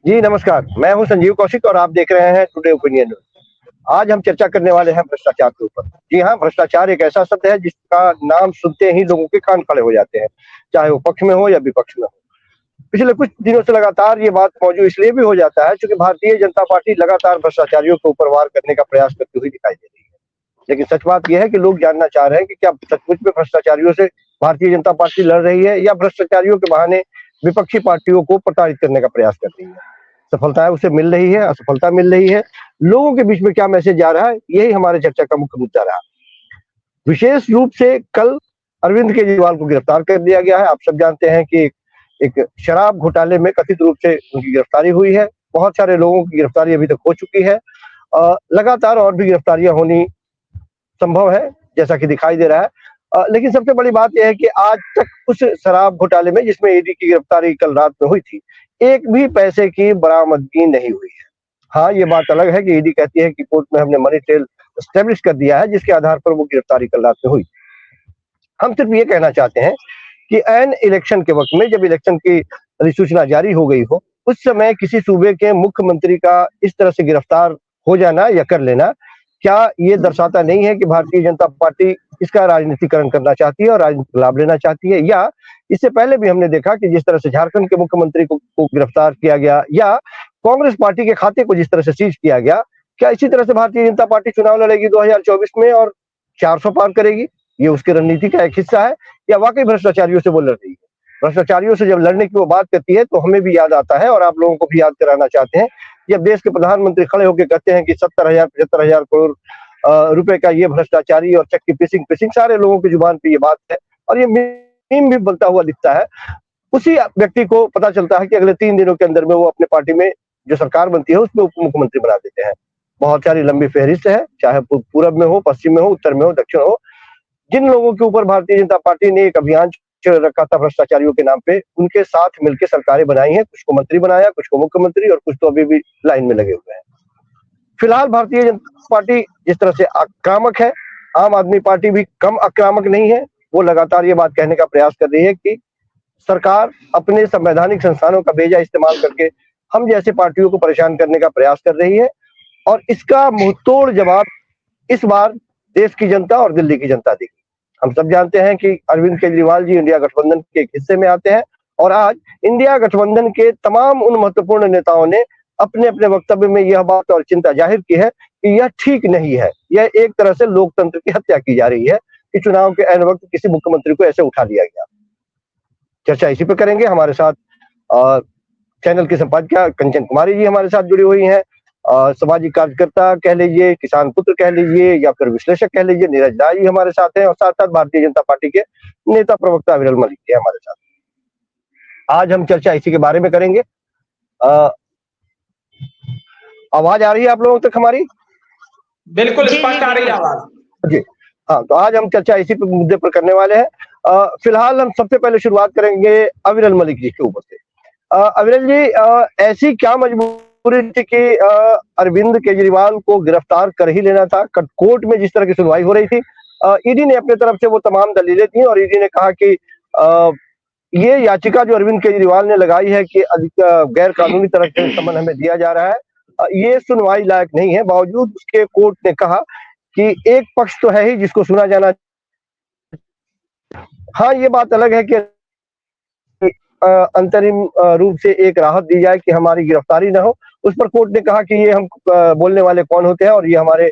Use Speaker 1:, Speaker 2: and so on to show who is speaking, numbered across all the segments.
Speaker 1: जी नमस्कार, मैं हूं संजीव कौशिक और आप देख रहे हैं टुडे ओपिनियन। आज हम चर्चा करने वाले हैं भ्रष्टाचार के ऊपर। जी हाँ, भ्रष्टाचार एक ऐसा शब्द है जिसका नाम सुनते ही लोगों के कान खड़े हो जाते हैं, चाहे वो पक्ष में हो या विपक्ष में हो। पिछले कुछ दिनों से लगातार ये बात मौजूद इसलिए भी हो जाता है क्योंकि भारतीय जनता पार्टी लगातार भ्रष्टाचारियों के ऊपर वार करने का प्रयास करती हुई दिखाई दे रही है। लेकिन सच बात यह है कि लोग जानना चाह रहे हैं कि क्या सचमुच में भ्रष्टाचारियों से भारतीय जनता पार्टी लड़ रही है या भ्रष्टाचारियों के बहाने विपक्षी पार्टियों को प्रताड़ित करने का प्रयास कर रही है। सफलताएं उसे मिल रही है, असफलता मिल रही है, लोगों के बीच में क्या मैसेज जा रहा है, यही हमारे चर्चा का मुख्य मुद्दा रहा। विशेष रूप से कल अरविंद केजरीवाल को गिरफ्तार कर दिया गया है। आप सब जानते हैं कि एक शराब घोटाले में कथित रूप से उनकी गिरफ्तारी हुई है। बहुत सारे लोगों की गिरफ्तारी अभी तक हो चुकी है। लगातार और भी गिरफ्तारियां होनी संभव है, जैसा कि दिखाई दे रहा है। लेकिन सबसे बड़ी बात यह है कि आज तक उस शराब घोटाले में जिसमें ईडी की गिरफ्तारी कल रात में हुई थी, एक भी पैसे की बरामदगी नहीं हुई है। हाँ, ये बात अलग है कि ईडी कहती है कि कोर्ट में हमने मनी ट्रेल एस्टेब्लिश कर दिया है, जिसके आधार पर वो गिरफ्तारी कल रात में हुई। हम सिर्फ ये कहना चाहते हैं कि ऐन इलेक्शन के वक्त में जब इलेक्शन की अधिसूचना जारी हो गई हो, उस समय किसी सूबे के मुख्यमंत्री का इस तरह से गिरफ्तार हो जाना या कर लेना, क्या ये दर्शाता नहीं है कि भारतीय जनता पार्टी इसका राजनीतिकरण करना चाहती है और राजनीतिक लाभ लेना चाहती है? या इससे पहले भी हमने देखा कि जिस तरह से झारखंड के मुख्यमंत्री को गिरफ्तार किया गया या कांग्रेस पार्टी के खाते को जिस तरह से सीज किया गया, क्या इसी तरह से भारतीय जनता पार्टी चुनाव लड़ेगी 2024 में और 400 पार करेगी? ये उसकी रणनीति का एक हिस्सा है या वाकई भ्रष्टाचारियों से वो लड़ रही है? भ्रष्टाचारियों से जब लड़ने की वो बात करती है तो हमें भी याद आता है और आप लोगों को भी याद कराना चाहते हैं, जब देश के प्रधानमंत्री खड़े होकर कहते हैं कि 70,000 75,000 करोड़ रुपए का ये भ्रष्टाचारी और चेक की फिशिंग सारे लोगों की जुबान पे ये बात है और ये मीम भी बनता हुआ दिखता है। उसी व्यक्ति को पता चलता है कि अगले 3 दिनों के अंदर में वो अपने पार्टी में जो सरकार बनती है उसमें उप मुख्यमंत्री बना देते हैं। बहुत सारी लंबी फहरिस्त है, चाहे पूरब में हो, पश्चिम में हो, उत्तर में हो, दक्षिण हो। जिन लोगों के ऊपर भारतीय जनता पार्टी ने एक अभियान चल रखा था भ्रष्टाचारियों के नाम पे, उनके साथ मिलकर सरकारें बनाई हैं, कुछ को मंत्री बनाया, कुछ को मुख्यमंत्री और कुछ तो अभी भी लाइन में लगे हुए हैं। फिलहाल भारतीय जनता पार्टी जिस तरह से आक्रामक है, आम आदमी पार्टी भी कम आक्रामक नहीं है। वो लगातार ये बात कहने का प्रयास कर रही है कि सरकार अपने संवैधानिक संस्थानों का बेजा इस्तेमाल करके हम जैसे पार्टियों को परेशान करने का प्रयास कर रही है और इसका मुंहतोड़ जवाब इस बार देश की जनता और दिल्ली की जनता देगी। हम सब जानते हैं कि अरविंद केजरीवाल जी इंडिया गठबंधन के एक हिस्से में आते हैं और आज इंडिया गठबंधन के तमाम उन महत्वपूर्ण नेताओं ने अपने अपने वक्तव्य में यह बात और चिंता जाहिर की है कि यह ठीक नहीं है। यह एक तरह से लोकतंत्र की हत्या की जा रही है कि चुनाव के ऐन वक्त किसी मुख्यमंत्री को ऐसे उठा लिया गया। चर्चा इसी पे करेंगे। हमारे साथ चैनल की संपादिका कंचन कुमारी जी हमारे साथ जुड़ी हुई हैं। सामाजिक कार्यकर्ता कह लीजिए, किसान पुत्र कह लीजिए या फिर विश्लेषक कह लीजिए, नीरज राय जी हमारे साथ हैं और साथ साथ भारतीय जनता पार्टी के नेता प्रवक्ता अविरल मलिक जी हमारे साथ। आज हम चर्चा इसी के बारे में करेंगे। आवाज आ रही है आप लोगों तक हमारी?
Speaker 2: बिल्कुल स्पष्ट आ रही है आवाज
Speaker 1: जी हाँ, तो आज हम चर्चा इसी मुद्दे पर करने वाले हैं। फिलहाल हम सबसे पहले शुरुआत करेंगे अविरल मलिक जी के ऊपर से। अविरल जी, ऐसी क्या मजबूरी थी कि अरविंद केजरीवाल को गिरफ्तार कर ही लेना था? कोर्ट में जिस तरह की सुनवाई हो रही थी, ईडी ने अपने तरफ से वो तमाम दलीलें दी और ईडी ने कहा कि ये याचिका जो अरविंद केजरीवाल ने लगाई है कि गैर कानूनी तरह से समन हमें दिया जा रहा है, ये सुनवाई लायक नहीं है। बावजूद उसके कोर्ट ने कहा कि एक पक्ष तो है ही जिसको सुना जाना। हाँ, ये बात अलग है कि अंतरिम रूप से एक राहत दी जाए कि हमारी गिरफ्तारी ना हो। उस पर कोर्ट ने कहा कि ये हम बोलने वाले कौन होते हैं और ये हमारे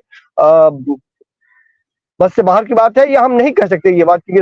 Speaker 1: बस से बाहर की बात है या हम नहीं कह सकते ये बात की